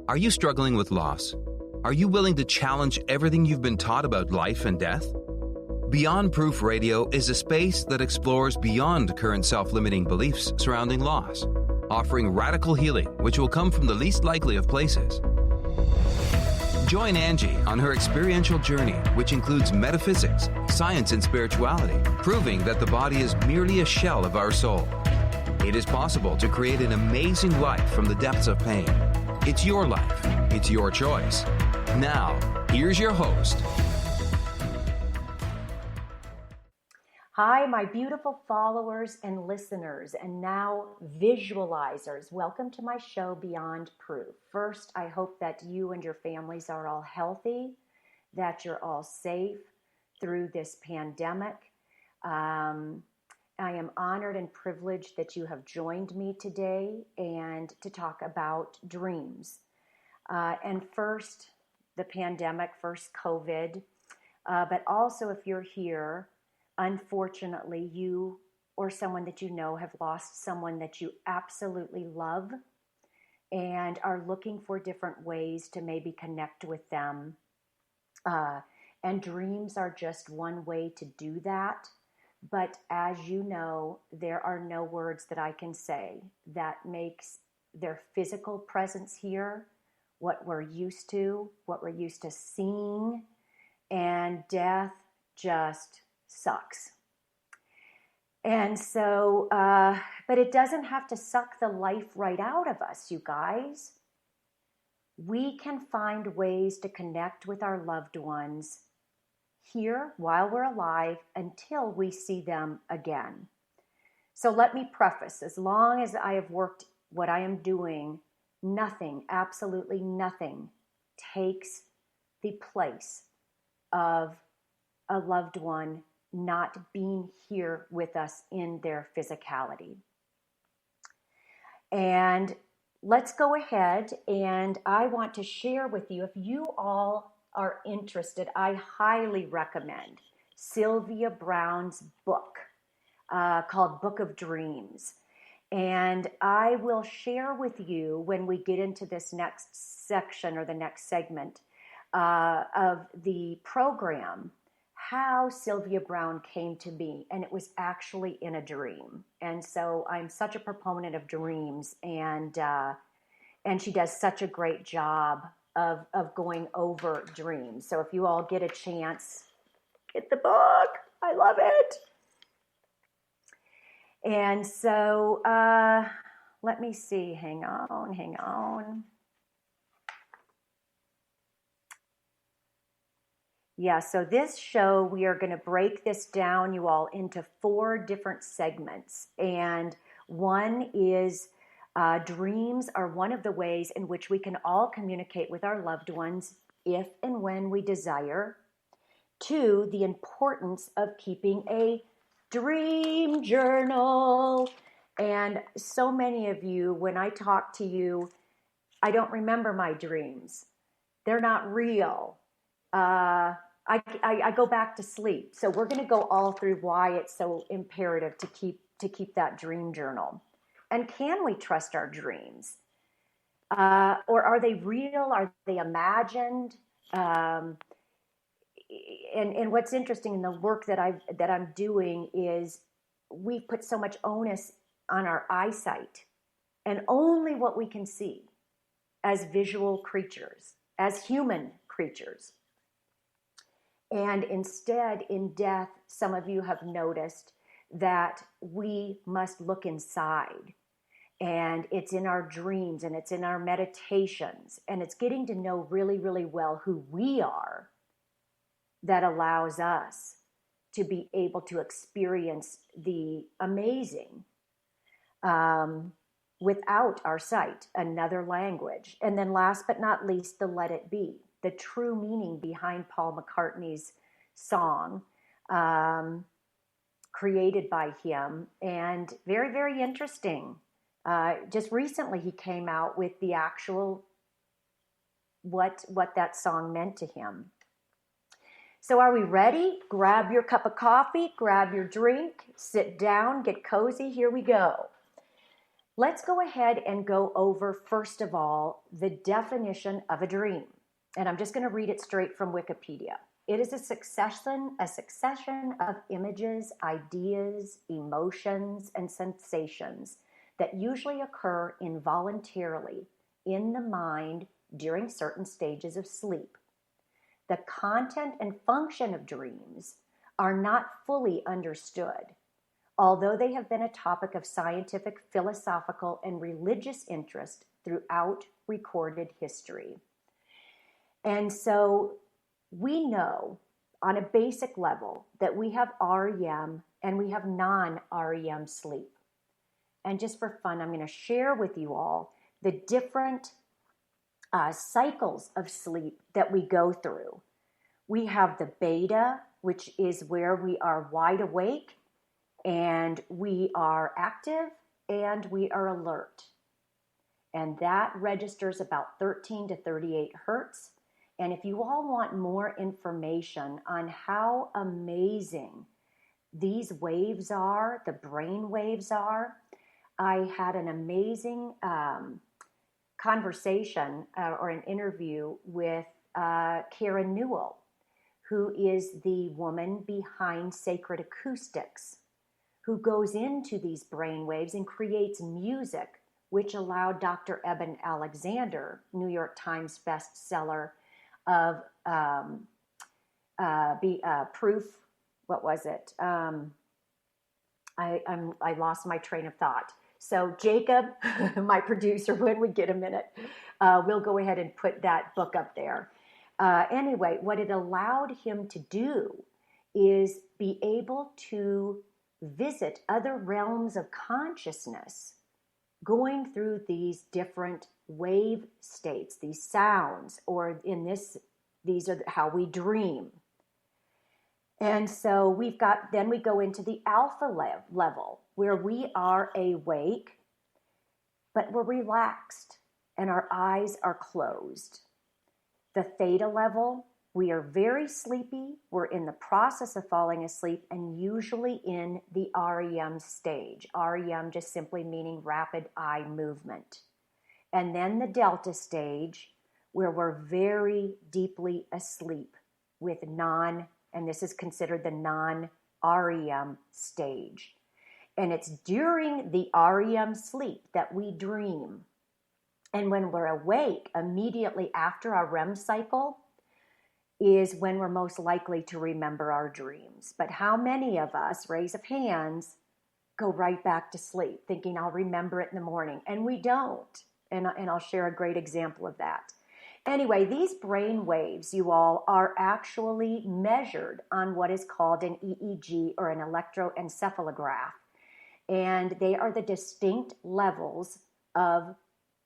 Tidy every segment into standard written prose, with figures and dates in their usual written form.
Are you struggling with loss? Are you willing to challenge everything you've been taught about life and death? Beyond Proof Radio is a space that explores beyond current self-limiting beliefs surrounding loss, offering radical healing which will come from the least likely of places. Join Angie on her experiential journey, which includes metaphysics, science, and spirituality, proving that the body is merely a shell of our soul. It is possible to create an amazing life from the depths of pain. It's your life. It's your choice. Now, here's your host. Hi, my beautiful followers and listeners, and now visualizers. Welcome to my show, Beyond Proof. First, I hope that you and your families are all healthy, that you're all safe through this pandemic. I am honored and privileged that you have joined me today and to talk about dreams. And first, the pandemic, first COVID, but also if you're here, unfortunately, you or someone that you know have lost someone that you absolutely love and are looking for different ways to maybe connect with them. And dreams are just one way to do that. But as you know, there are no words that I can say that makes their physical presence here what we're used to seeing, and death just sucks. And so, but it doesn't have to suck the life right out of us, you guys. We can find ways to connect with our loved ones here while we're alive until we see them again. So let me preface, as long as I have worked what I am doing, nothing, absolutely nothing takes the place of a loved one not being here with us in their physicality. And let's go ahead, and I want to share with you, if you all are interested, I highly recommend Sylvia Browne's book called Book of Dreams. And I will share with you when we get into this next section or the next segment of the program, how Sylvia Browne came to me, and it was actually in a dream. And so I'm such a proponent of dreams, and she does such a great job of going over dreams. So if you all get a chance, get the book. I love it. And so let me see. Hang on. Yeah, so this show, we are going to break this down, you all, into 4 different segments. And one is dreams are one of the ways in which we can all communicate with our loved ones if and when we desire. 2, the importance of keeping a dream journal. And so many of you, when I talk to you, I don't remember my dreams. They're not real. I go back to sleep. So we're going to go all through why it's so imperative to keep that dream journal. And can we trust our dreams? Or are they real? Are they imagined? And what's interesting in the work that I'm doing is we put so much onus on our eyesight and only what we can see as visual creatures, as human creatures. And instead, in death, some of you have noticed that we must look inside. And it's in our dreams, and it's in our meditations, and it's getting to know really, really well who we are that allows us to be able to experience the amazing without our sight, another language. And then last but not least, the let it be, the true meaning behind Paul McCartney's song, created by him, and very, very interesting. Just recently he came out with the actual what that song meant to him. So are we ready? Grab your cup of coffee, grab your drink, sit down, get cozy. Here we go. Let's go ahead and go over, first of all, the definition of a dream. And I'm just going to read it straight from Wikipedia. It is a succession of images, ideas, emotions, and sensations that usually occur involuntarily in the mind during certain stages of sleep. The content and function of dreams are not fully understood, although they have been a topic of scientific, philosophical, and religious interest throughout recorded history. And so we know on a basic level that we have REM and we have non-REM sleep. And just for fun, I'm going to share with you all the different cycles of sleep that we go through. We have the beta, which is where we are wide awake and we are active and we are alert. And that registers about 13 to 38 hertz. And if you all want more information on how amazing these waves are, the brain waves are, I had an amazing conversation or an interview with Karen Newell, who is the woman behind Sacred Acoustics, who goes into these brain waves and creates music, which allowed Dr. Eben Alexander, New York Times bestseller, of proof. What was it? I lost my train of thought. So Jacob, my producer, when we get a minute, we'll go ahead and put that book up there. Anyway, what it allowed him to do is be able to visit other realms of consciousness, going through these different wave states, these sounds, or these are how we dream. And so then we go into the alpha level where we are awake, but we're relaxed and our eyes are closed. The theta level, we are very sleepy. We're in the process of falling asleep and usually in the REM stage. REM just simply meaning rapid eye movement. And then the delta stage, where we're very deeply asleep with and this is considered the non-REM stage. And it's during the REM sleep that we dream. And when we're awake, immediately after our REM cycle, is when we're most likely to remember our dreams. But how many of us, raise of hands, go right back to sleep, thinking I'll remember it in the morning? And we don't. And I'll share a great example of that. Anyway, these brain waves, you all, are actually measured on what is called an EEG or an electroencephalograph. And they are the distinct levels of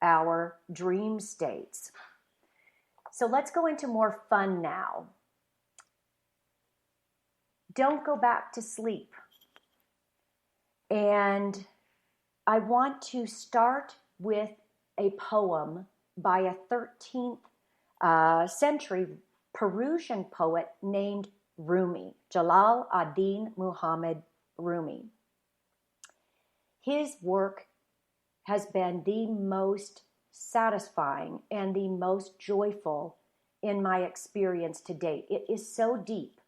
our dream states. So let's go into more fun now. Don't go back to sleep. And I want to start with a poem by a 13th century Persian poet named Rumi, Jalal ad-Din Muhammad Rumi. His work has been the most satisfying and the most joyful in my experience to date. It is so deep.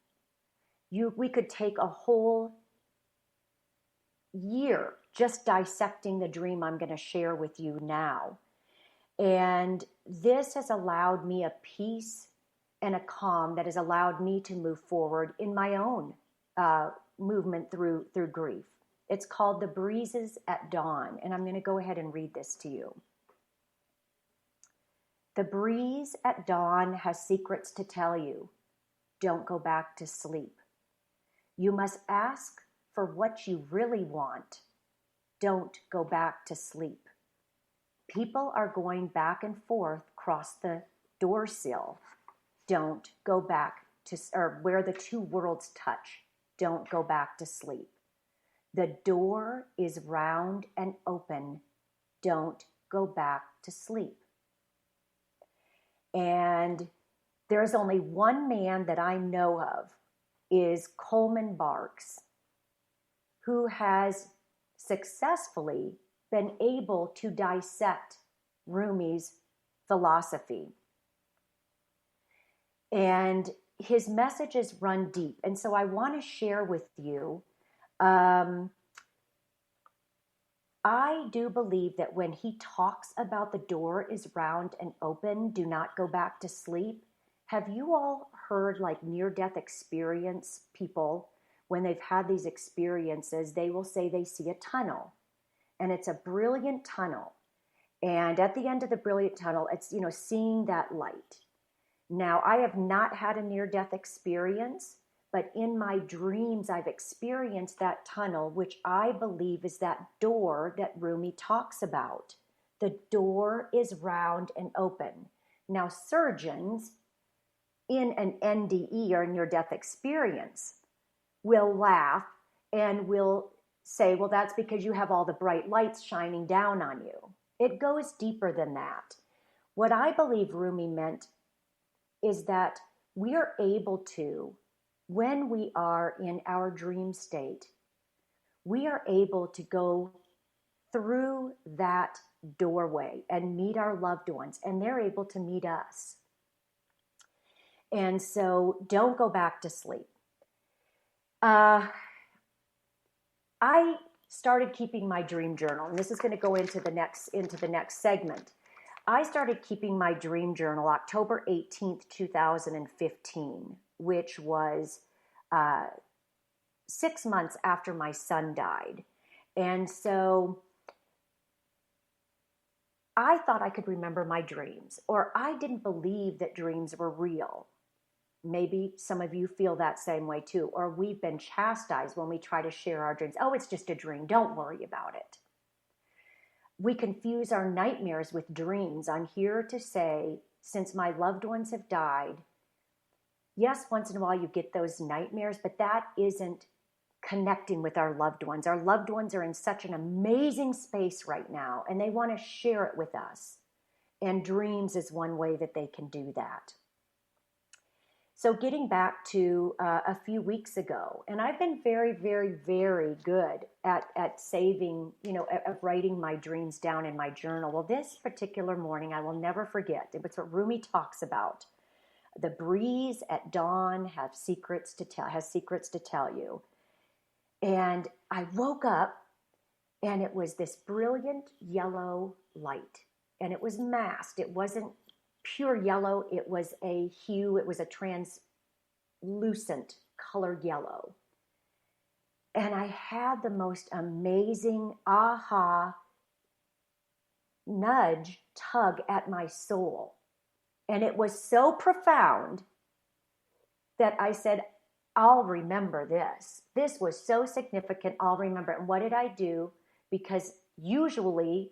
We could take a whole year just dissecting the dream I'm going to share with you now. And this has allowed me a peace and a calm that has allowed me to move forward in my own movement through grief. It's called The Breezes at Dawn, and I'm going to go ahead and read this to you. The breeze at dawn has secrets to tell you. Don't go back to sleep. You must ask for what you really want. Don't go back to sleep. People are going back and forth across the door sill. Don't go back to, or where the two worlds touch. Don't go back to sleep. The door is round and open. Don't go back to sleep. And there's only one man that I know of, is Coleman Barks, who has successfully been able to dissect Rumi's philosophy. And his messages run deep. And so I want to share with you, I do believe that when he talks about the door is round and open, do not go back to sleep. Have you all heard like near-death experience people, when they've had these experiences, they will say they see a tunnel, and it's a brilliant tunnel. And at the end of the brilliant tunnel, it's, seeing that light. Now, I have not had a near-death experience, but in my dreams, I've experienced that tunnel, which I believe is that door that Rumi talks about. The door is round and open. Now, surgeons in an NDE, or near-death experience, will laugh and will say, well, that's because you have all the bright lights shining down on you. It goes deeper than that. What I believe Rumi meant is that we are able to, when we are in our dream state, we are able to go through that doorway and meet our loved ones, and they're able to meet us. And so don't go back to sleep. I started keeping my dream journal, and this is going to go into the next segment. I started keeping my dream journal October 18th, 2015, which was 6 months after my son died. And so I thought I could remember my dreams, or I didn't believe that dreams were real. Maybe some of you feel that same way too, or we've been chastised when we try to share our dreams. Oh, it's just a dream. Don't worry about it. We confuse our nightmares with dreams. I'm here to say, since my loved ones have died, yes, once in a while you get those nightmares, but that isn't connecting with our loved ones. Our loved ones are in such an amazing space right now, and they want to share it with us. And dreams is one way that they can do that. So getting back to a few weeks ago, and I've been very, very, very good at saving, at writing my dreams down in my journal. Well, this particular morning, I will never forget. It's what Rumi talks about. The breeze at dawn has secrets to tell you. And I woke up, and it was this brilliant yellow light, and it was masked. It wasn't pure yellow. It was a hue. It was a translucent colored yellow. And I had the most amazing aha nudge, tug at my soul. And it was so profound that I said, I'll remember this. This was so significant. I'll remember it. And what did I do? Because usually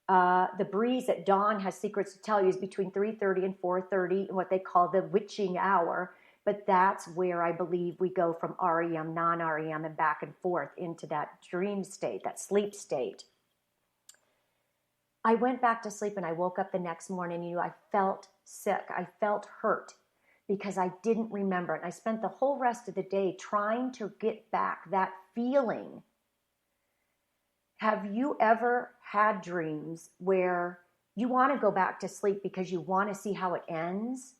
the breeze at dawn has secrets to tell you is between 3:30 and 4:30, what they call the witching hour. But that's where I believe we go from REM, non-REM, and back and forth into that dream state, that sleep state. I went back to sleep and I woke up the next morning. I felt sick. I felt hurt because I didn't remember it. And I spent the whole rest of the day trying to get back that feeling. Have you ever had dreams where you want to go back to sleep because you want to see how it ends?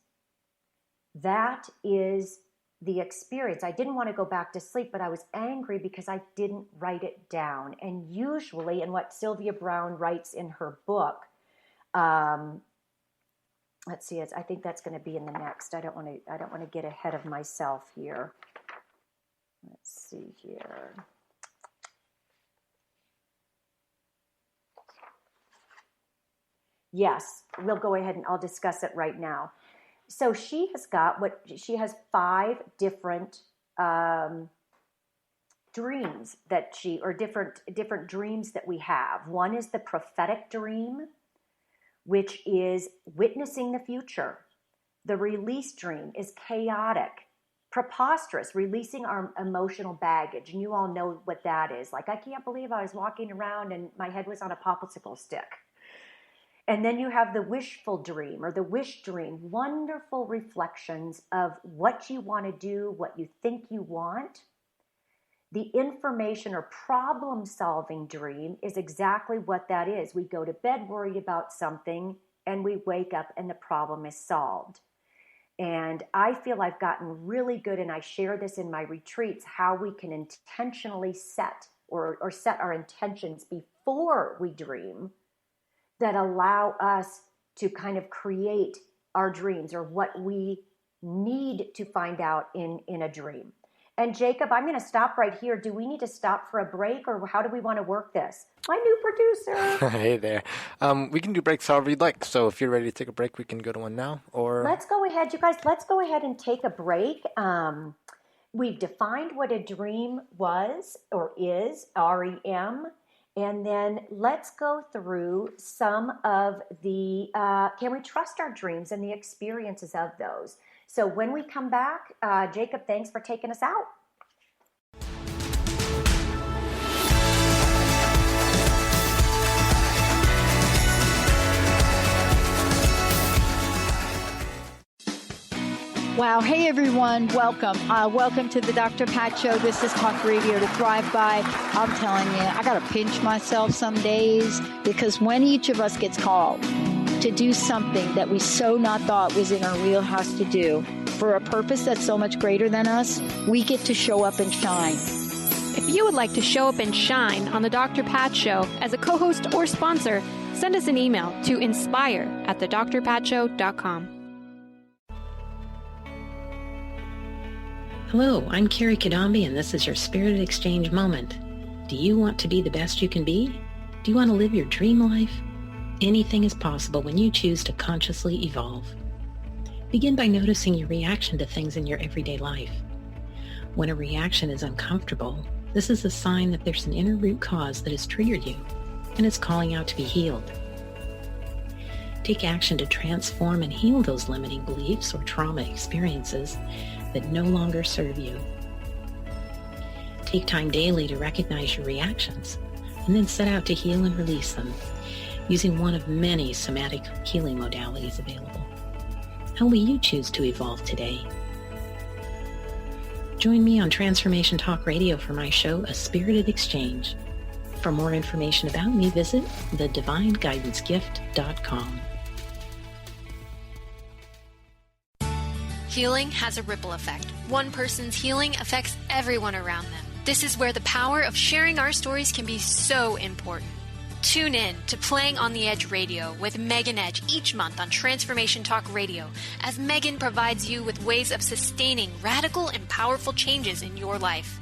That is the experience. I didn't want to go back to sleep, but I was angry because I didn't write it down. And usually, in what Sylvia Browne writes in her book, let's see, I think that's going to be in the next. I don't want to get ahead of myself here. Let's see here. Yes, we'll go ahead and I'll discuss it right now. So she has 5 different dreams different dreams that we have. One is the prophetic dream, which is witnessing the future. The release dream is chaotic, preposterous, releasing our emotional baggage. And you all know what that is. Like, I can't believe I was walking around and my head was on a popsicle stick. And then you have the wishful dream or the wish dream, wonderful reflections of what you want to do, what you think you want. The information or problem-solving dream is exactly what that is. We go to bed worried about something and we wake up and the problem is solved. And I feel I've gotten really good, and I share this in my retreats, how we can intentionally set or set our intentions before we dream that allow us to kind of create our dreams or what we need to find out in a dream. And Jacob, I'm going to stop right here. Do we need to stop for a break, or how do we want to work this? My new producer. Hey there. We can do breaks however you'd like. So if you're ready to take a break, we can go to one now. Or let's go ahead, you guys. Let's go ahead and take a break. We've defined what a dream was or is, REM. And then let's go through some of the, can we trust our dreams and the experiences of those? So when we come back, Jacob, thanks for taking us out. Wow. Hey, everyone. Welcome. Welcome to the Dr. Pat Show. This is Talk Radio to Thrive By. I'm telling you, I got to pinch myself some days, because when each of us gets called to do something that we so not thought was in our wheelhouse to do for a purpose that's so much greater than us, we get to show up and shine. If you would like to show up and shine on the Dr. Pat Show as a co-host or sponsor, send us an email to inspire@thedrpatshow.com. Hello, I'm Carrie Kadambi, and this is your Spirit Exchange moment. Do you want to be the best you can be? Do you want to live your dream life? Anything is possible when you choose to consciously evolve. Begin by noticing your reaction to things in your everyday life. When a reaction is uncomfortable, this is a sign that there's an inner root cause that has triggered you, and it's calling out to be healed. Take action to transform and heal those limiting beliefs or trauma experiences that no longer serve you. Take time daily to recognize your reactions and then set out to heal and release them using one of many somatic healing modalities available. How will you choose to evolve today? Join me on Transformation Talk Radio for my show, A Spirited Exchange. For more information about me, visit thedivineguidancegift.com. Healing has a ripple effect. One person's healing affects everyone around them. This is where the power of sharing our stories can be so important. Tune in to Playing on the Edge Radio with Megan Edge each month on Transformation Talk Radio, as Megan provides you with ways of sustaining radical and powerful changes in your life.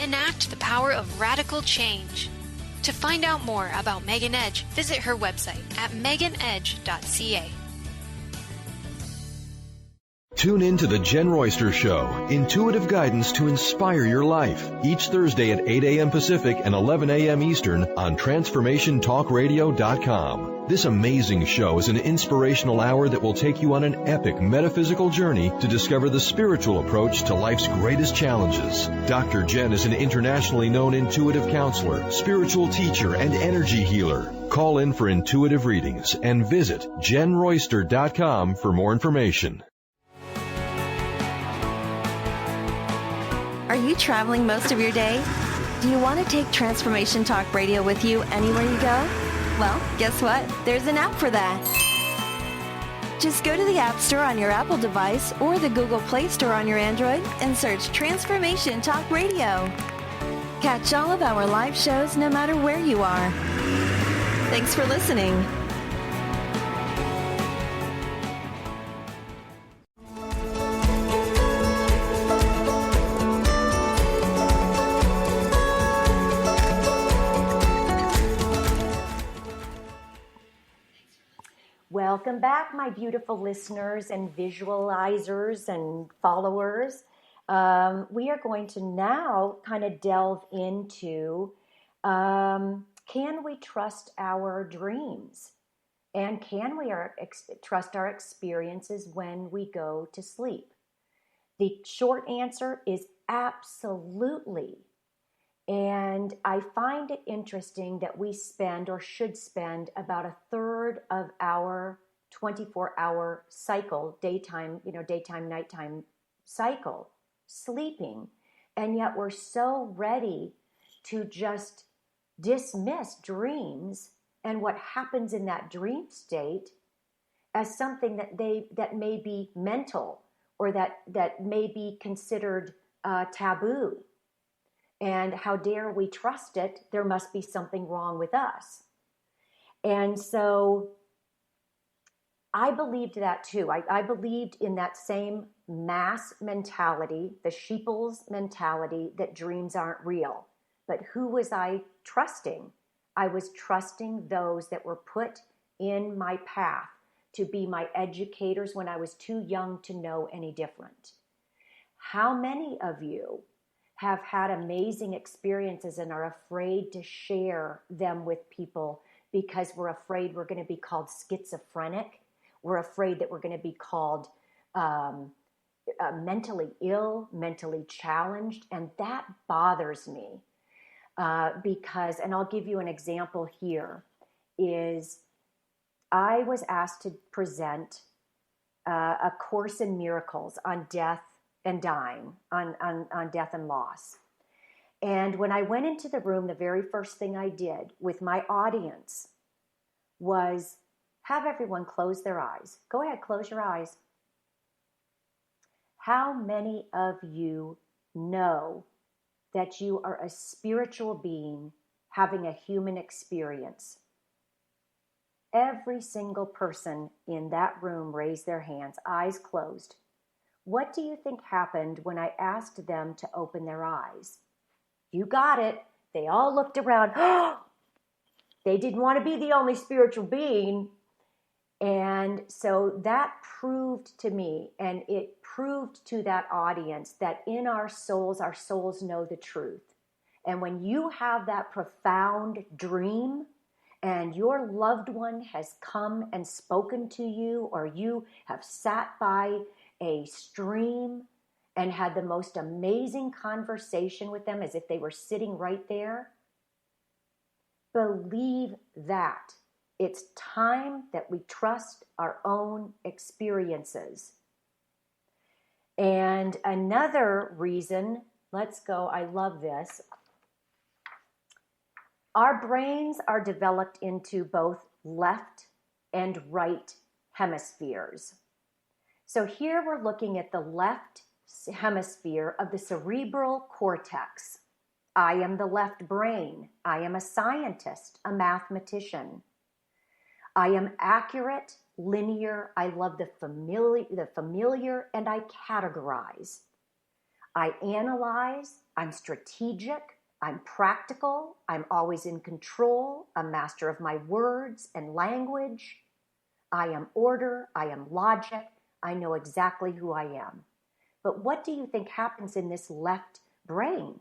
Enact the power of radical change. To find out more about Megan Edge, visit her website at meganedge.ca. Tune in to The Jen Royster Show, intuitive guidance to inspire your life, each Thursday at 8 a.m. Pacific and 11 a.m. Eastern on TransformationTalkRadio.com. This amazing show is an inspirational hour that will take you on an epic metaphysical journey to discover the spiritual approach to life's greatest challenges. Dr. Jen is an internationally known intuitive counselor, spiritual teacher, and energy healer. Call in for intuitive readings and visit JenRoyster.com for more information. Are you traveling most of your day? Do you want to take Transformation Talk Radio with you anywhere you go? Well, guess what? There's an app for that. Just go to the App Store on your Apple device or the Google Play Store on your Android and search Transformation Talk Radio. Catch all of our live shows no matter where you are. Thanks for listening. Welcome back, my beautiful listeners and visualizers and followers. We are going to now kind of delve into, can we trust our dreams? And can we trust our experiences when we go to sleep? The short answer is absolutely. And I find it interesting that we spend or should spend about a third of our 24-hour cycle, daytime, nighttime cycle, sleeping. And yet we're so ready to just dismiss dreams and what happens in that dream state as something that may be mental, or that may be considered taboo. And how dare we trust it? There must be something wrong with us. And so I believed that too. I believed in that same mass mentality, the sheeple's mentality, that dreams aren't real. But who was I trusting? I was trusting those that were put in my path to be my educators when I was too young to know any different. How many of you have had amazing experiences and are afraid to share them with people because we're afraid we're going to be called schizophrenic? We're afraid that we're going to be called mentally ill, mentally challenged, and that bothers me because, and I'll give you an example here, is I was asked to present a course in miracles on death and dying, on death and loss. And when I went into the room, the very first thing I did with my audience was have everyone close their eyes. Go ahead, close your eyes. How many of you know that you are a spiritual being having a human experience? Every single person in that room raised their hands, eyes closed. What do you think happened when I asked them to open their eyes? You got it. They all looked around. They didn't want to be the only spiritual being. And so that proved to me, and it proved to that audience, that in our souls know the truth. And when you have that profound dream, and your loved one has come and spoken to you, or you have sat by a stream and had the most amazing conversation with them as if they were sitting right there, believe that. It's time that we trust our own experiences. And another reason, let's go, I love this. Our brains are developed into both left and right hemispheres. So here we're looking at the left hemisphere of the cerebral cortex. I am the left brain. I am a scientist, a mathematician. I am accurate, linear. I love the familiar, and I categorize. I analyze. I'm strategic. I'm practical. I'm always in control. A master of my words and language. I am order. I am logic. I know exactly who I am. But what do you think happens in this left brain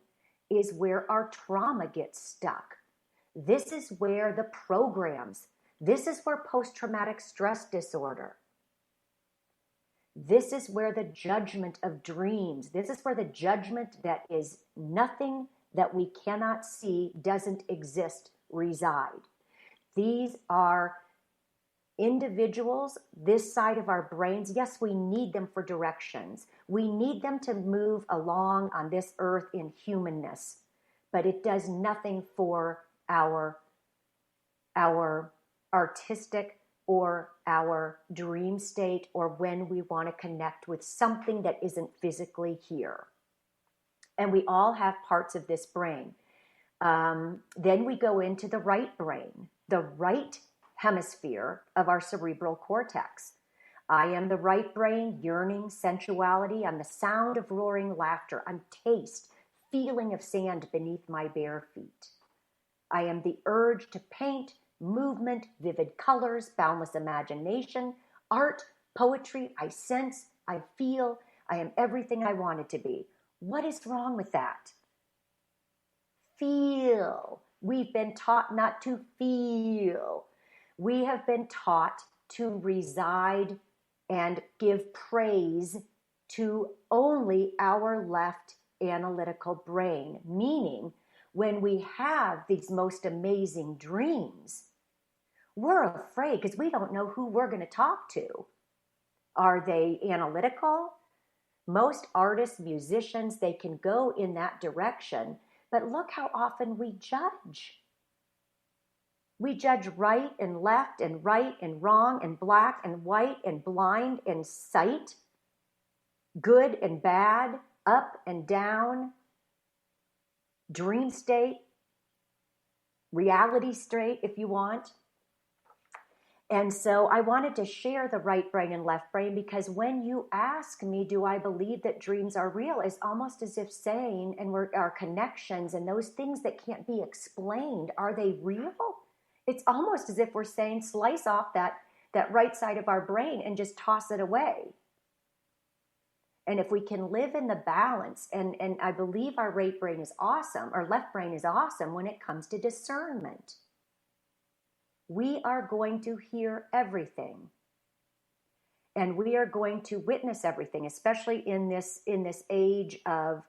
is where our trauma gets stuck. This is where the programs, this is where post-traumatic stress disorder, this is where the judgment of dreams, this is where the judgment that is nothing that we cannot see, doesn't exist, reside. These are individuals, this side of our brains. Yes, we need them for directions. We need them to move along on this earth in humanness, but it does nothing for our artistic or our dream state, or when we want to connect with something that isn't physically here. And we all have parts of this brain. Then we go into the right brain, the right hemisphere of our cerebral cortex. I am the right brain, yearning, sensuality. I'm the sound of roaring laughter. I'm taste, feeling of sand beneath my bare feet. I am the urge to paint, movement, vivid colors, boundless imagination, art, poetry. I sense, I feel, I am everything I wanted to be. What is wrong with that? Feel. We've been taught not to feel. We have been taught to reside and give praise to only our left analytical brain, meaning when we have these most amazing dreams, we're afraid because we don't know who we're going to talk to. Are they analytical, Most artists, musicians, they can go in that direction, but look how often we judge. We judge right and left and right and wrong and black and white and blind and sight, good and bad, up and down, dream state, reality state, if you want. And so I wanted to share the right brain and left brain, because when you ask me, do I believe that dreams are real, it's almost as if saying, and our connections and those things that can't be explained, are they real? It's almost as if we're saying, slice off that right side of our brain and just toss it away. And if we can live in the balance, and I believe our right brain is awesome, our left brain is awesome when it comes to discernment. We are going to hear everything. And we are going to witness everything, especially in this age of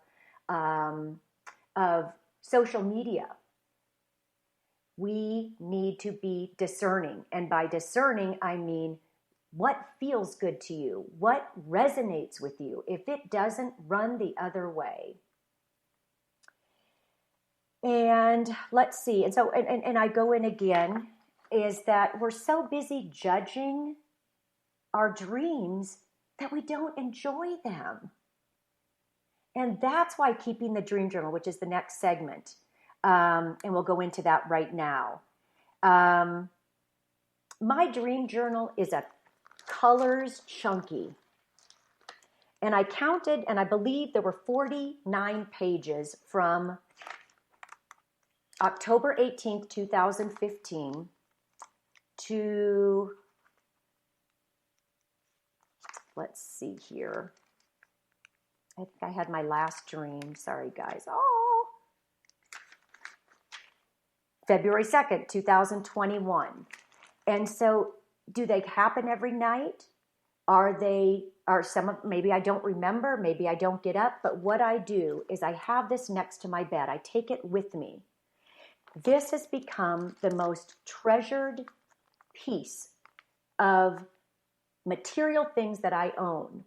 social media. We need to be discerning. And by discerning, I mean, what feels good to you? What resonates with you? If it doesn't, run the other way. And let's see. And so, and I go in again, is that we're so busy judging our dreams that we don't enjoy them. And that's why keeping the dream journal, which is the next segment, and we'll go into that right now. My dream journal is a colors chunky. And I counted, and I believe there were 49 pages from October 18th, 2015 to, let's see here. I think I had my last dream. Sorry, guys. Oh, February 2nd, 2021. And so do they happen every night? Are some of, maybe I don't remember, maybe I don't get up, but what I do is I have this next to my bed. I take it with me. This has become the most treasured piece of material things that I own.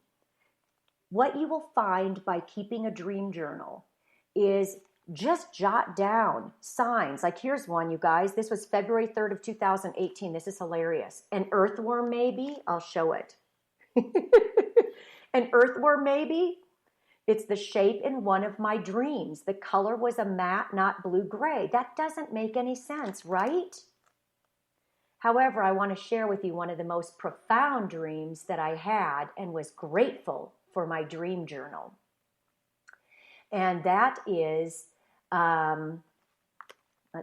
What you will find by keeping a dream journal is just jot down signs. Like here's one, you guys. This was February 3rd of 2018. This is hilarious. An earthworm maybe? I'll show it. An earthworm maybe? It's the shape in one of my dreams. The color was a matte, not blue-gray. That doesn't make any sense, right? However, I want to share with you one of the most profound dreams that I had and was grateful for my dream journal. And that is, let's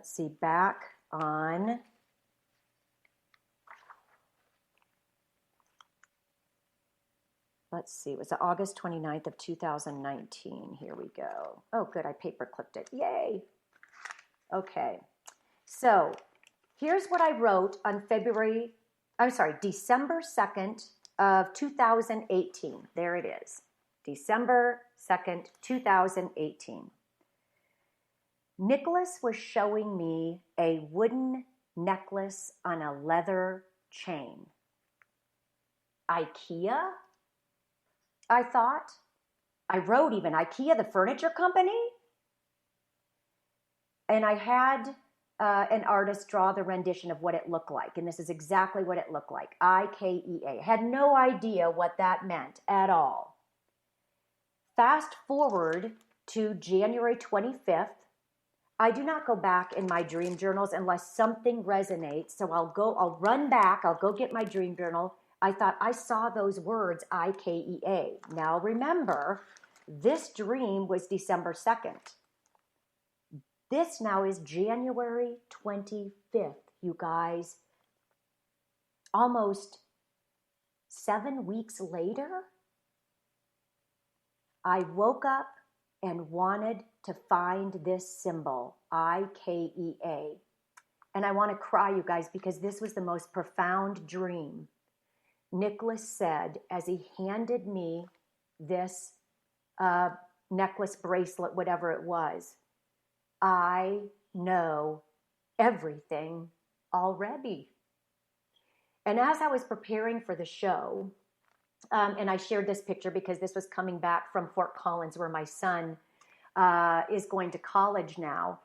see, back on, let's see, it was August 29th of 2019. Here we go. Oh, good, I paper clipped it. Yay. Okay, so here's what I wrote on December 2nd of 2018. There it is. December 2nd, 2018. Nicholas was showing me a wooden necklace on a leather chain. IKEA? I thought. I wrote even IKEA, the furniture company? And I had an artist draw the rendition of what it looked like. And this is exactly what it looked like. IKEA. Had no idea what that meant at all. Fast forward to January 25th. I do not go back in my dream journals unless something resonates. So I'll run back. I'll go get my dream journal. I thought I saw those words, IKEA. Now remember, this dream was December 2nd. This now is January 25th, you guys. Almost 7 weeks later, I woke up and wanted to find this symbol, IKEA. And I want to cry, you guys, because this was the most profound dream. Nicholas said, as he handed me this necklace, bracelet, whatever it was, I know everything already. And as I was preparing for the show, And I shared this picture because this was coming back from Fort Collins, where my son is going to college now.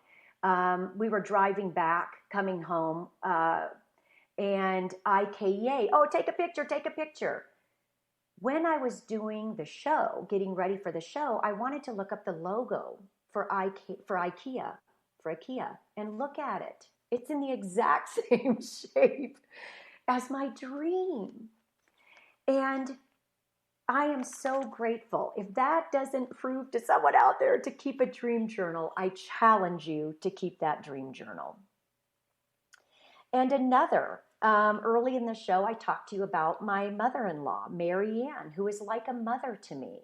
We were driving back, coming home, and yay, oh, take a picture. When I was doing the show, getting ready for the show, I wanted to look up the logo for IKEA, and look at it. It's in the exact same shape as my dream. And I am so grateful. If that doesn't prove to someone out there to keep a dream journal, I challenge you to keep that dream journal. And another, early in the show, I talked to you about my mother-in-law, Mary Ann, who is like a mother to me.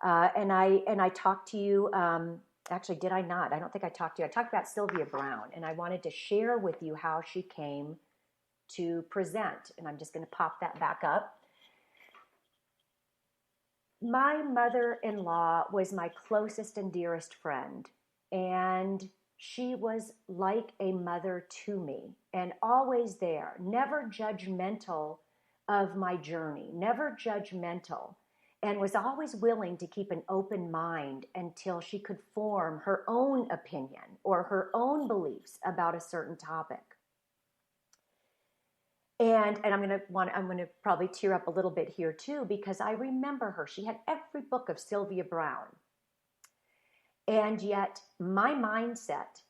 And I talked to you, actually, did I not? I don't think I talked to you. I talked about Sylvia Browne, and I wanted to share with you how she came to present. And I'm just going to pop that back up. My mother-in-law was my closest and dearest friend, and she was like a mother to me and always there, never judgmental of my journey, never judgmental, and was always willing to keep an open mind until she could form her own opinion or her own beliefs about a certain topic. And I'm going to probably tear up a little bit here too, because I remember her. She had every book of Sylvia Browne. And yet my mindset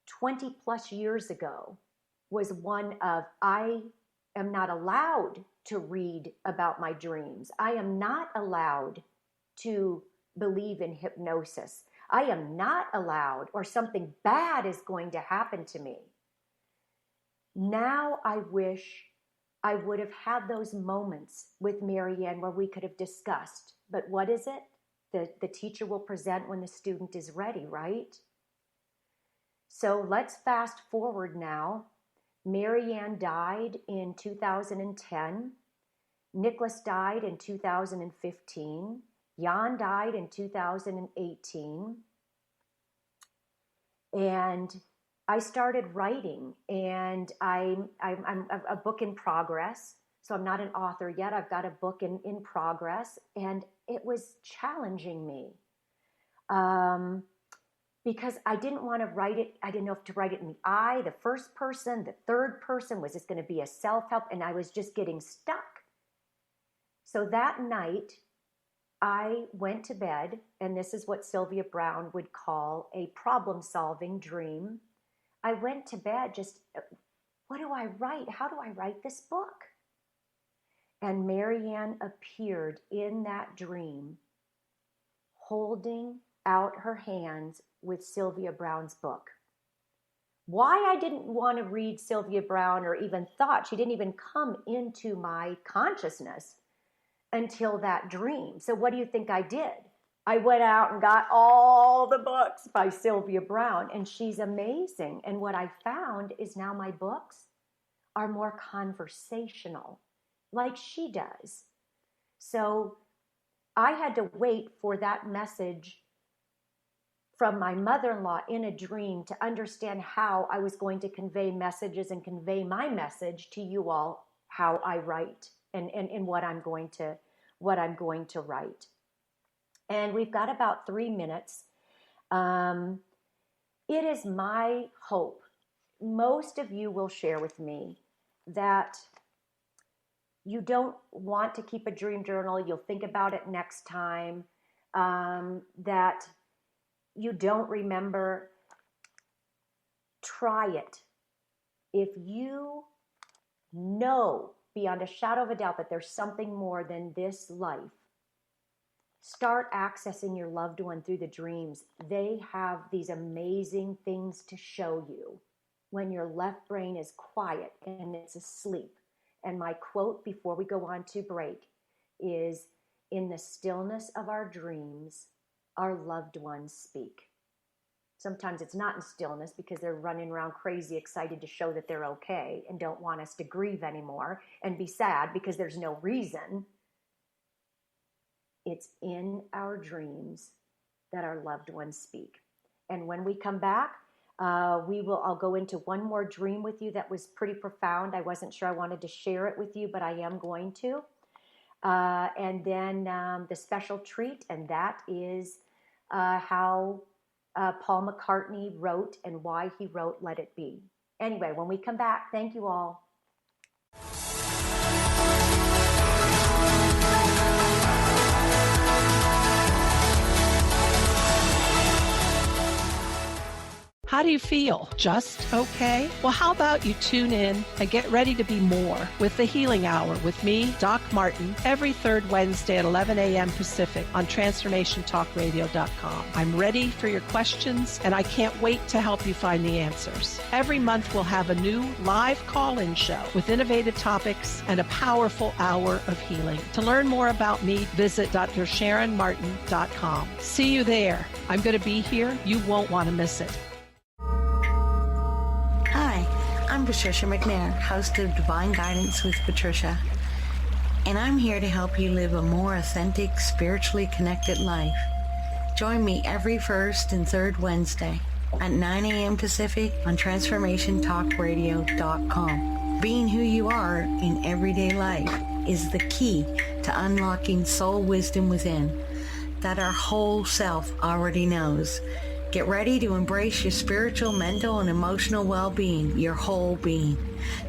20 plus years ago was one of, I am not allowed to read about my dreams. I am not allowed to believe in hypnosis. I am not allowed, or something bad is going to happen to me. Now I wish I would have had those moments with Mary Ann where we could have discussed, but what is it? The teacher will present when the student is ready, right? So let's fast forward now. Mary Ann died in 2010. Nicholas died in 2015. Jan died in 2018. And I started writing, and I'm a book in progress. So I'm not an author yet. I've got a book in progress, and it was challenging me because I didn't want to write it. I didn't know if to write it in the I, the first person, the third person. Was this going to be a self-help? And I was just getting stuck. So that night, I went to bed, and this is what Sylvia Browne would call a problem-solving dream. I went to bed just, what do I write? How do I write this book? And Mary Ann appeared in that dream, holding out her hands with Sylvia Browne's book. Why I didn't want to read Sylvia Browne, or even thought, she didn't even come into my consciousness until that dream. So what do you think I did? I went out and got all the books by Sylvia Browne, and she's amazing. And what I found is now my books are more conversational, like she does. So I had to wait for that message from my mother-in-law in a dream to understand how I was going to convey messages and convey my message to you all, how I write and what I'm going to write. And we've got about 3 minutes. It is my hope, most of you will share with me that you don't want to keep a dream journal. You'll think about it next time. That you don't remember. Try it. If you know beyond a shadow of a doubt that there's something more than this life, start accessing your loved one through the dreams. They have these amazing things to show you when your left brain is quiet and it's asleep. And my quote before we go on to break is, "In the stillness of our dreams, our loved ones speak." Sometimes it's not in stillness because they're running around crazy, excited to show that they're okay and don't want us to grieve anymore and be sad because there's no reason. It's in our dreams that our loved ones speak. And when we come back, I'll go into one more dream with you that was pretty profound. I wasn't sure I wanted to share it with you, but I am going to. And then the special treat, and that is how Paul McCartney wrote and why he wrote Let It Be. Anyway, when we come back, thank you all. How do you feel? Just okay? Well, how about you tune in and get ready to be more with the Healing Hour with me, Doc Martin, every third Wednesday at 11 a.m. Pacific on TransformationTalkRadio.com. I'm ready for your questions, and I can't wait to help you find the answers. Every month, we'll have a new live call-in show with innovative topics and a powerful hour of healing. To learn more about me, visit DrSharonMartin.com. See you there. I'm going to be here. You won't want to miss it. Hi, I'm Patricia McNair, host of Divine Guidance with Patricia, and I'm here to help you live a more authentic, spiritually connected life. Join me every first and third Wednesday at 9 a.m. Pacific on TransformationTalkRadio.com. Being who you are in everyday life is the key to unlocking soul wisdom within that our whole self already knows. Get ready to embrace your spiritual, mental, and emotional well-being, your whole being.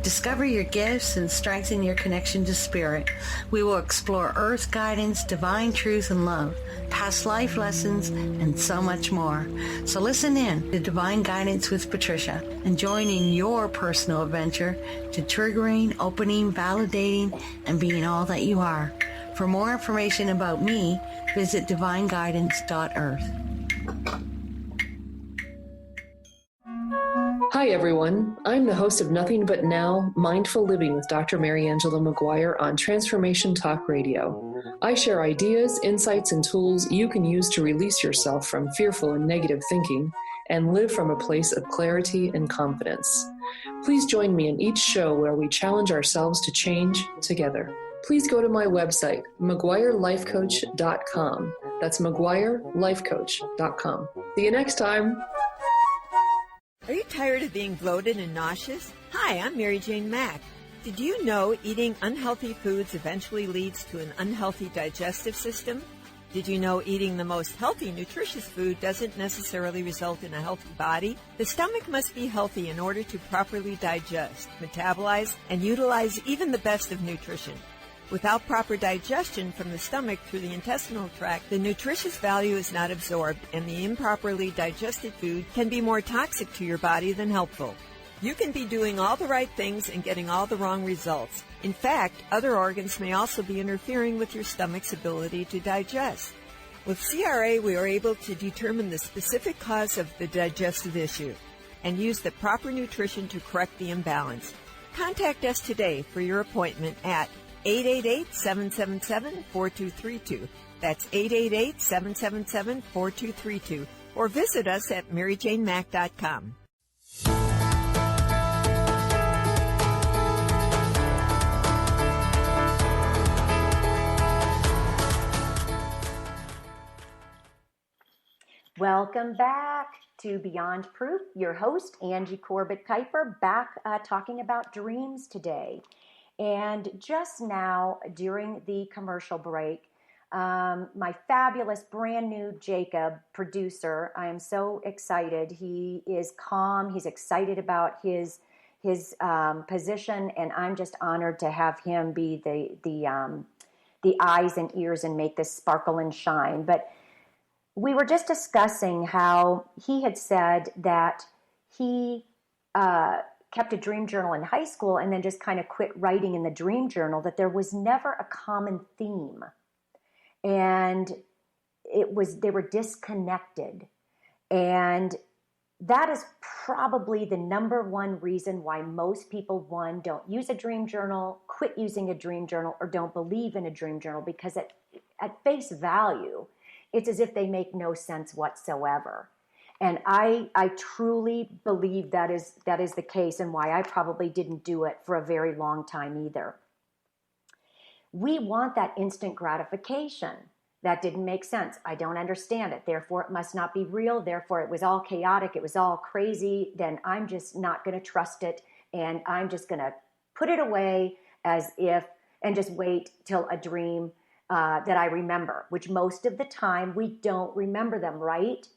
Discover your gifts and strengthen your connection to spirit. We will explore earth guidance, divine truth and love, past life lessons, and so much more. So listen in to Divine Guidance with Patricia and join in your personal adventure to triggering, opening, validating, and being all that you are. For more information about me, visit divineguidance.earth. Hi, everyone. I'm the host of Nothing But Now, Mindful Living with Dr. Mary Angela McGuire on Transformation Talk Radio. I share ideas, insights, and tools you can use to release yourself from fearful and negative thinking and live from a place of clarity and confidence. Please join me in each show where we challenge ourselves to change together. Please go to my website, McGuireLifeCoach.com. That's McGuireLifeCoach.com. See you next time. Are you tired of being bloated and nauseous? Hi, I'm Mary Jane Mack. Did you know eating unhealthy foods eventually leads to an unhealthy digestive system? Did you know eating the most healthy, nutritious food doesn't necessarily result in a healthy body? The stomach must be healthy in order to properly digest, metabolize, and utilize even the best of nutrition. Without proper digestion from the stomach through the intestinal tract, the nutritious value is not absorbed, and the improperly digested food can be more toxic to your body than helpful. You can be doing all the right things and getting all the wrong results. In fact, other organs may also be interfering with your stomach's ability to digest. With CRA, we are able to determine the specific cause of the digestive issue and use the proper nutrition to correct the imbalance. Contact us today for your appointment at 888-777-4232. That's 888-777-4232. Or visit us at MaryJaneMack.com. Welcome back to Beyond Proof. Your host, Angie Corbett-Kuiper, back talking about dreams today. And just now, during the commercial break, my fabulous brand new Jacob, producer, I am so excited. He is calm. He's excited about his position, and I'm just honored to have him be the eyes and ears and make this sparkle and shine. But we were just discussing how he had said that he kept a dream journal in high school and then just kind of quit writing in the dream journal, that there was never a common theme. And they were disconnected. And that is probably the number one reason why most people, one, don't use a dream journal, quit using a dream journal, or don't believe in a dream journal, because at face value, it's as if they make no sense whatsoever. And I truly believe that is the case, and why I probably didn't do it for a very long time either. We want that instant gratification. That didn't make sense. I don't understand it. Therefore, it must not be real. Therefore, it was all chaotic. It was all crazy. Then I'm just not going to trust it. And I'm just going to put it away as if and just wait till a dream that I remember, which most of the time we don't remember them, right?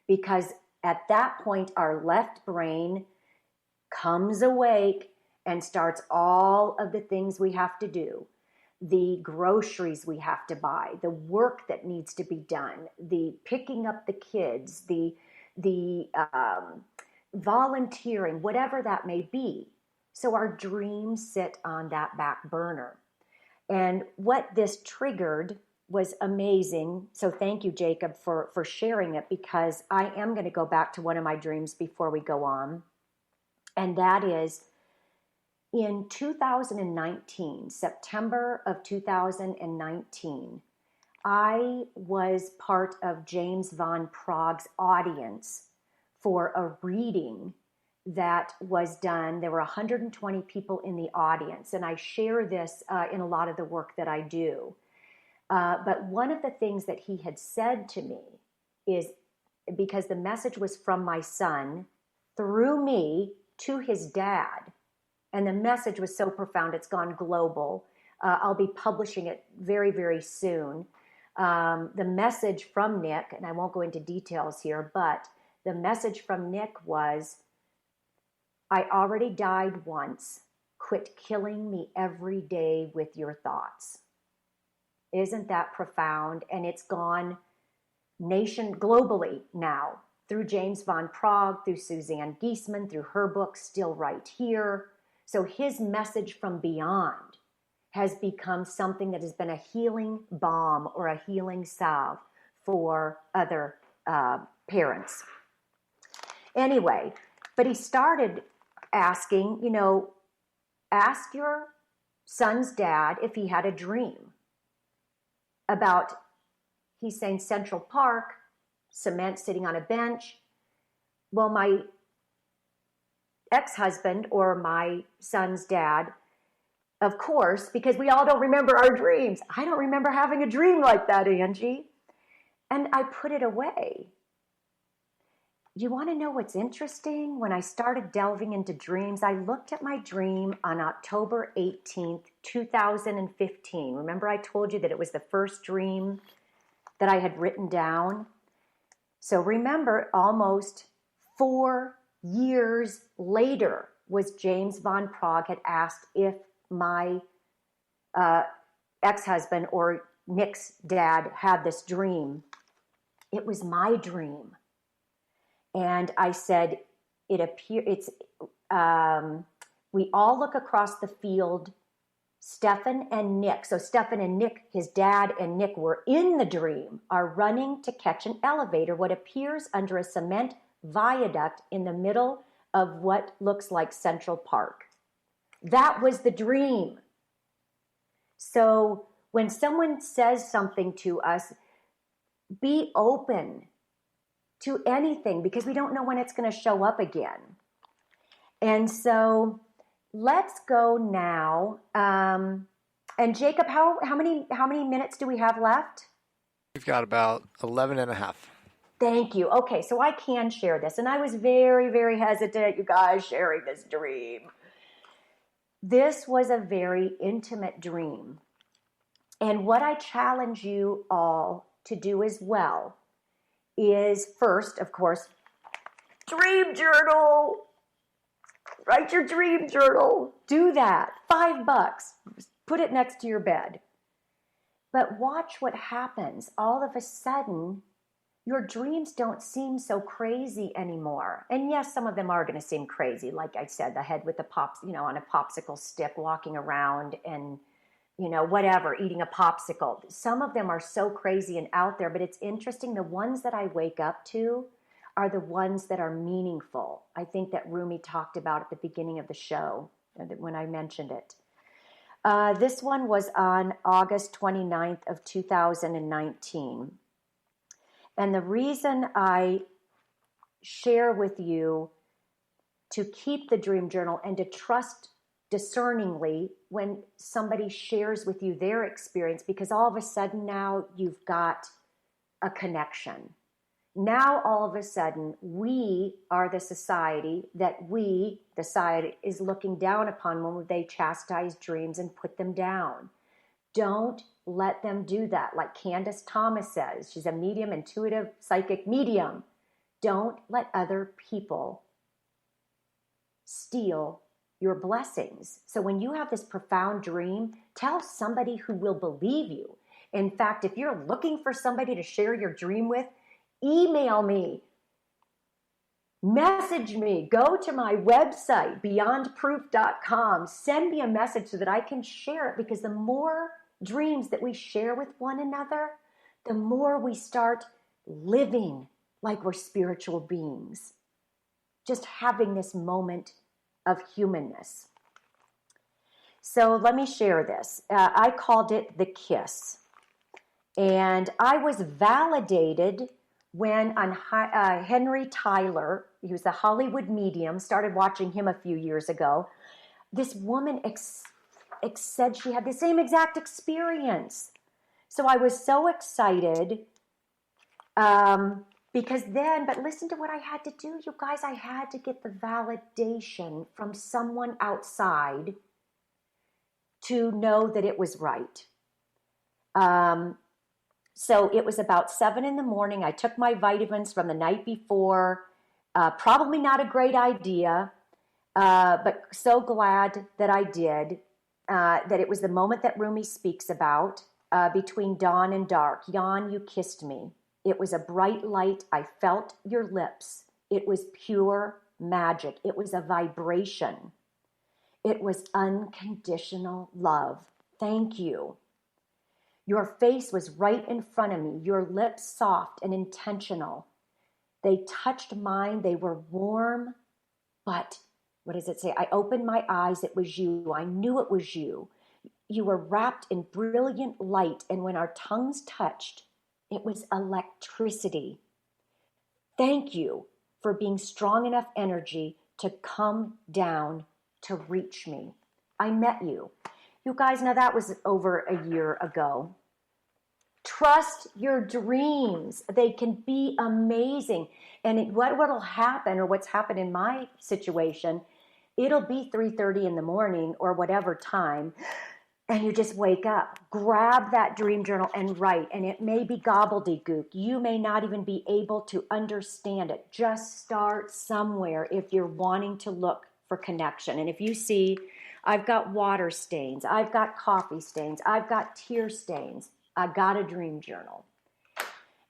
Because at that point, our left brain comes awake and starts all of the things we have to do, the groceries we have to buy, the work that needs to be done, the picking up the kids, the volunteering, whatever that may be. So our dreams sit on that back burner. And what this triggered was amazing. So thank you, Jacob, for sharing it, because I am going to go back to one of my dreams before we go on. And that is in 2019, September of 2019, I was part of James Van Prague's audience for a reading that was done. There were 120 people in the audience, and I share this in a lot of the work that I do. But one of the things that he had said to me is, because the message was from my son through me to his dad, and the message was so profound, it's gone global. I'll be publishing it very, very soon. The message from Nick, and I won't go into details here, but the message from Nick was, I already died once. Quit killing me every day with your thoughts. Isn't that profound? And it's gone globally now, through James Van Prague, through Suzanne Giesemann, through her book, Still Right Here. So his message from beyond has become something that has been a healing balm or a healing salve for other parents. Anyway, but he started asking, ask your son's dad if he had a dream about, he's saying Central Park, cement sitting on a bench. Well, my ex-husband or my son's dad, of course, because we all don't remember our dreams. I don't remember having a dream like that, Angie. And I put it away. You want to know what's interesting? When I started delving into dreams, I looked at my dream on October 18th, 2015. Remember I told you that it was the first dream that I had written down? So remember, almost 4 years later was James Van Prague had asked if my ex-husband or Nick's dad had this dream. It was my dream. And I said, we all look across the field, Stefan and Nick. So Stefan and Nick, his dad and Nick were in the dream, are running to catch an elevator, what appears under a cement viaduct in the middle of what looks like Central Park. That was the dream. So when someone says something to us, be open to anything, because we don't know when it's going to show up again. And so let's go now. And Jacob, how many minutes do we have left? We've got about 11 and a half. Thank you. Okay, so I can share this. And I was very, very hesitant, you guys, sharing this dream. This was a very intimate dream. And what I challenge you all to do as well is, first, of course, dream journal. Write your dream journal. Do that. $5. Put it next to your bed. But watch what happens. All of a sudden, your dreams don't seem so crazy anymore. And yes, some of them are going to seem crazy. Like I said, the head with the on a popsicle stick, walking around and whatever, eating a popsicle. Some of them are so crazy and out there, but it's interesting. The ones that I wake up to are the ones that are meaningful. I think that Rumi talked about at the beginning of the show when I mentioned it. This one was on August 29th of 2019. And the reason I share with you to keep the dream journal and to trust discerningly when somebody shares with you their experience, because all of a sudden now you've got a connection. now all of a sudden we are the society that society is looking down upon when they chastise dreams and put them down. Don't let them do that. Like Candace Thomas says, she's a medium, intuitive, psychic medium. Don't let other people steal your blessings. So when you have this profound dream, tell somebody who will believe you. In fact, if you're looking for somebody to share your dream with, email me, message me, go to my website, beyondproof.com, send me a message so that I can share it, because the more dreams that we share with one another, the more we start living like we're spiritual beings, just having this moment of humanness. So let me share this. I called it the kiss. And I was validated when on Henry Tyler, he was a Hollywood medium, started watching him a few years ago. This woman said she had the same exact experience. So I was so excited because then, but listen to what I had to do, you guys. I had to get the validation from someone outside to know that it was right. So it was about 7 a.m. I took my vitamins from the night before. Probably not a great idea, but so glad that I did. That it was the moment that Rumi speaks about, between dawn and dark. Jan, you kissed me. It was a bright light. I felt your lips. It was pure magic. It was a vibration. It was unconditional love. Thank you. Your face was right in front of me, your lips soft and intentional. They touched mine, they were warm, but what does it say? I opened my eyes, it was you. I knew it was you. You were wrapped in brilliant light, and when our tongues touched, it was electricity. Thank you for being strong enough energy to come down to reach me. I met you. You guys, now that was over a year ago. Trust your dreams. They can be amazing. And what'll happen, or what's happened in my situation, it'll be 3:30 in the morning or whatever time, and you just wake up. Grab that dream journal and write. And it may be gobbledygook. You may not even be able to understand it. Just start somewhere if you're wanting to look for connection. And if you see, I've got water stains, I've got coffee stains, I've got tear stains, I got a dream journal.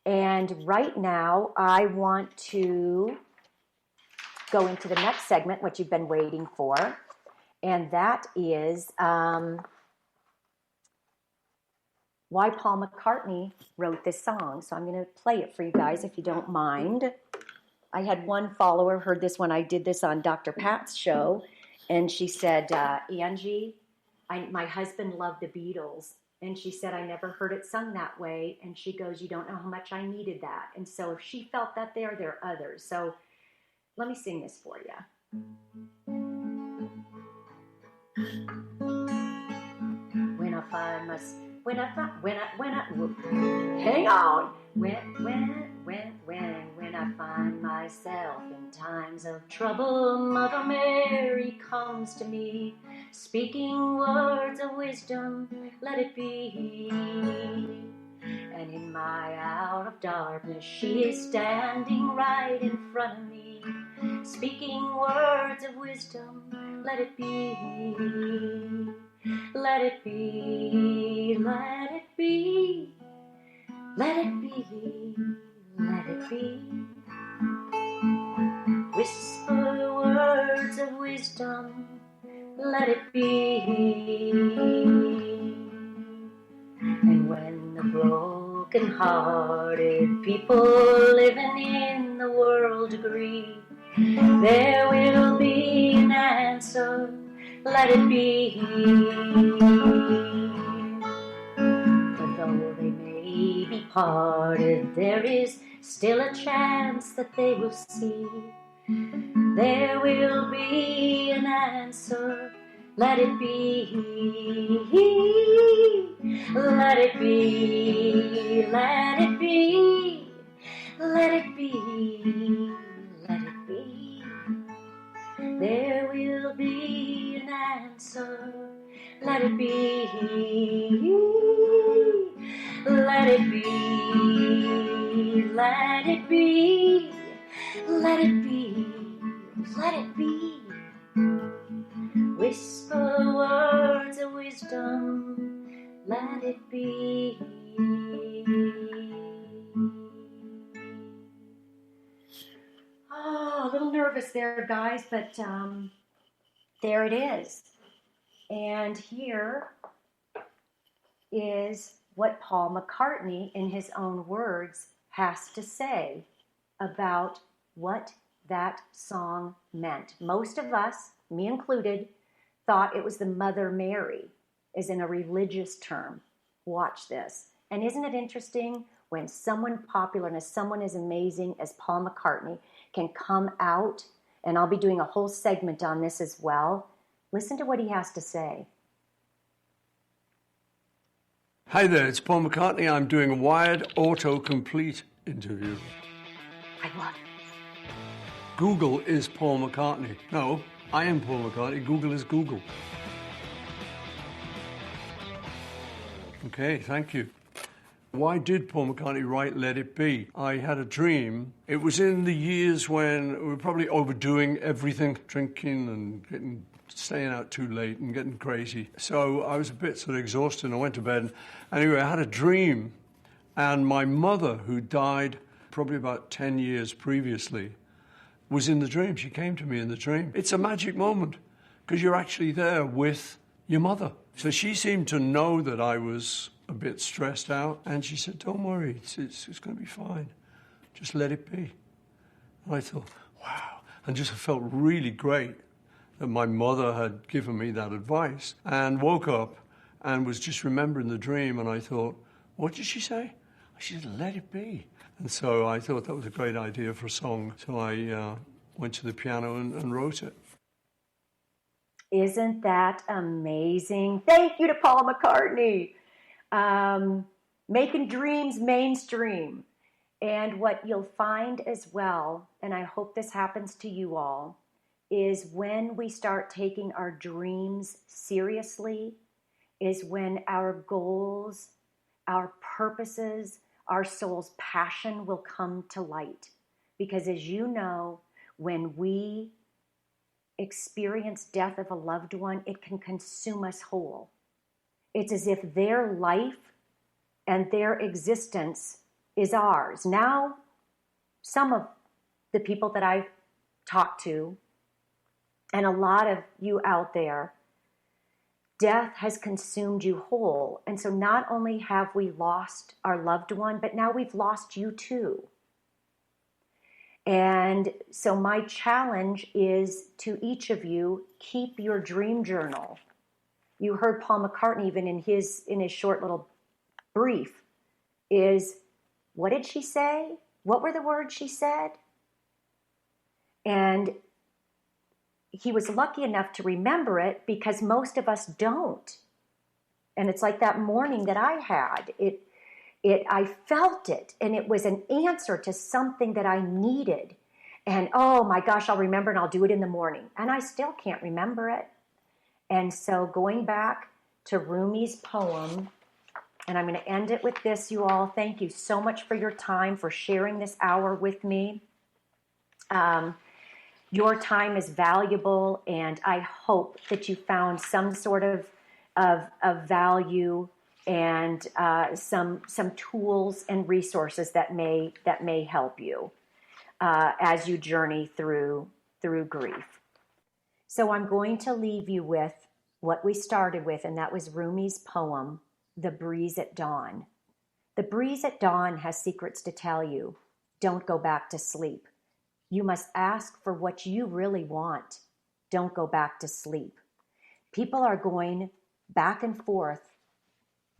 And right now, I want to go into the next segment, what you've been waiting for. And that is why Paul McCartney wrote this song. So I'm going to play it for you guys if you don't mind. I had one follower heard this when I did this on Dr. Pat's show. And she said, Angie, my husband loved the Beatles. And she said, I never heard it sung that way. And she goes, you don't know how much I needed that. And so if she felt that there are others. So let me sing this for you. When I find myself in times of trouble, Mother Mary comes to me, speaking words of wisdom, let it be. And in my hour of darkness, she is standing right in front of me, speaking words of wisdom, let it be. Let it be, let it be, let it be, let it be. Whisper words of wisdom, let it be. And when the broken-hearted people living in the world agree, there will be an answer, let it be. For though they may be parted, there is still a chance that they will see. There will be an answer, let it be. Let it be, let it be, let it be. it be, let it be, let it be, let it be, let it be. Whisper words of wisdom, let it be. Oh, a little nervous there, guys, but there it is. And here is what Paul McCartney, in his own words, has to say about what that song meant. Most of us, me included, thought it was the Mother Mary, as in a religious term. Watch this. And isn't it interesting when someone popular and someone as amazing as Paul McCartney can come out, and I'll be doing a whole segment on this as well. Listen to what he has to say. Hi there, it's Paul McCartney. I'm doing a Wired autocomplete interview. I love it. Google is Paul McCartney. No, I am Paul McCartney. Google is Google. Okay, thank you. Why did Paul McCartney write Let It Be? I had a dream. It was in the years when we were probably overdoing everything, drinking and staying out too late and getting crazy. So I was a bit sort of exhausted and I went to bed. Anyway, I had a dream, and my mother, who died probably about 10 years previously, was in the dream. She came to me in the dream. It's a magic moment because you're actually there with your mother. So she seemed to know that I was a bit stressed out, and she said, don't worry, it's going to be fine. Just let it be. And I thought, wow. And just felt really great that my mother had given me that advice, and woke up and was just remembering the dream, and I thought, what did she say? She said, let it be. And so I thought that was a great idea for a song, so I went to the piano and wrote it. Isn't that amazing? Thank you to Paul McCartney. Making dreams mainstream. And what you'll find as well, and I hope this happens to you all, is when we start taking our dreams seriously, is when our goals, our purposes, our soul's passion will come to light. Because as you know, when we experience death of a loved one, it can consume us whole. It's as if their life and their existence is ours. Now, some of the people that I've talked to, and a lot of you out there, death has consumed you whole. And so not only have we lost our loved one, but now we've lost you too. And so my challenge is to each of you, keep your dream journal. You heard Paul McCartney even in his short little brief is, what did she say? What were the words she said? And he was lucky enough to remember it because most of us don't. And it's like that morning that I had. I felt it, and it was an answer to something that I needed. And oh my gosh, I'll remember and I'll do it in the morning. And I still can't remember it. And so going back to Rumi's poem, and I'm going to end it with this, you all. Thank you so much for your time, for sharing this hour with me. Your time is valuable, and I hope that you found some sort of value and some tools and resources that may help you as you journey through grief. So I'm going to leave you with what we started with, and that was Rumi's poem, The Breeze at Dawn. The breeze at dawn has secrets to tell you. Don't go back to sleep. You must ask for what you really want. Don't go back to sleep. People are going back and forth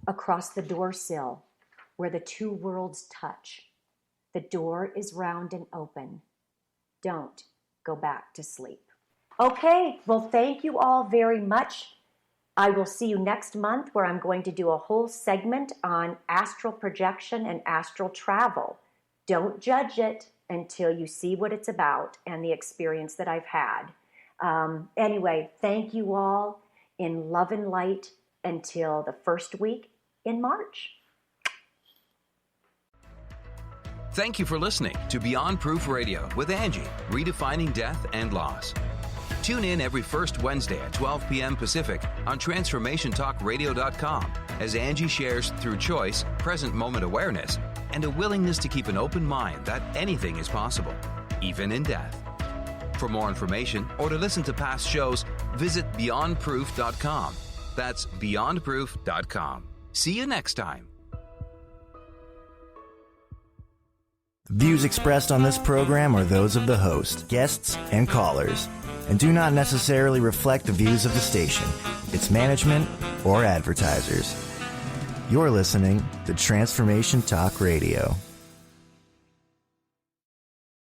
across the door sill where the two worlds touch. The door is round and open. Don't go back to sleep. Okay, well, thank you all very much. I will see you next month where I'm going to do a whole segment on astral projection and astral travel. Don't judge it until you see what it's about and the experience that I've had. Anyway, thank you all in love and light. until the first week in March. Thank you for listening to Beyond Proof Radio with Angie, redefining death and loss. Tune in every first Wednesday at 12 p.m. Pacific on TransformationTalkRadio.com as Angie shares through choice, present moment awareness, and a willingness to keep an open mind that anything is possible, even in death. For more information or to listen to past shows, visit BeyondProof.com. That's BeyondProof.com. See you next time. Views expressed on this program are those of the host, guests, and callers, and do not necessarily reflect the views of the station, its management, or advertisers. You're listening to Transformation Talk Radio.